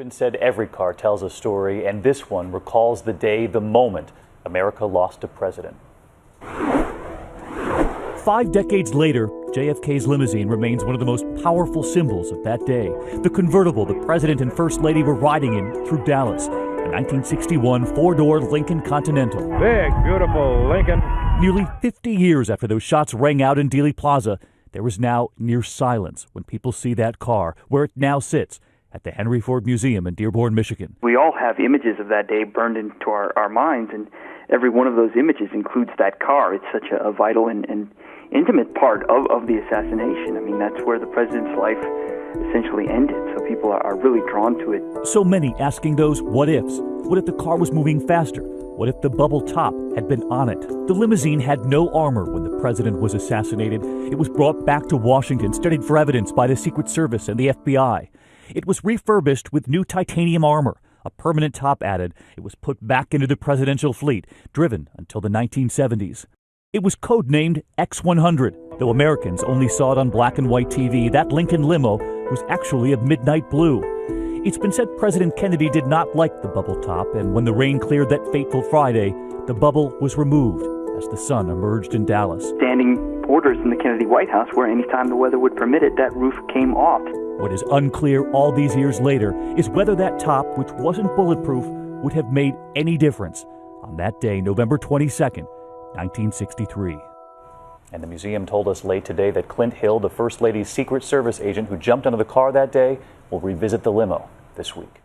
Been said every car tells a story, and this one recalls the day, the moment America lost a president. 5 decades later, JFK's limousine remains one of the most powerful symbols of that day. The convertible the president and first lady were riding in through Dallas. A 1961 four-door Lincoln Continental. Big, beautiful Lincoln. Nearly 50 years after those shots rang out in Dealey Plaza, there is now near silence when people see that car, where it now sits at the Henry Ford Museum in Dearborn, Michigan. We all have images of that day burned into our minds, and every one of those images includes that car. It's such a vital and intimate part of the assassination. I mean, that's where the president's life essentially ended, so people are really drawn to it. So many asking those what ifs. What if the car was moving faster? What if the bubble top had been on it? The limousine had no armor when the president was assassinated. It was brought back to Washington, studied for evidence by the Secret Service and the FBI. It was refurbished with new titanium armor, a permanent top added. It was put back into the presidential fleet, driven until the 1970s. It was codenamed X100. Though Americans only saw it on black and white TV, that Lincoln limo was actually of midnight blue. It's been said President Kennedy did not like the bubble top, and when the rain cleared that fateful Friday, the bubble was removed as the sun emerged in Dallas. Standing orders in the Kennedy White House where anytime the weather would permit it, that roof came off. What is unclear all these years later is whether that top, which wasn't bulletproof, would have made any difference on that day, November 22nd, 1963. And the museum told us late today that Clint Hill, the First Lady's Secret Service agent who jumped into the car that day, will revisit the limo this week.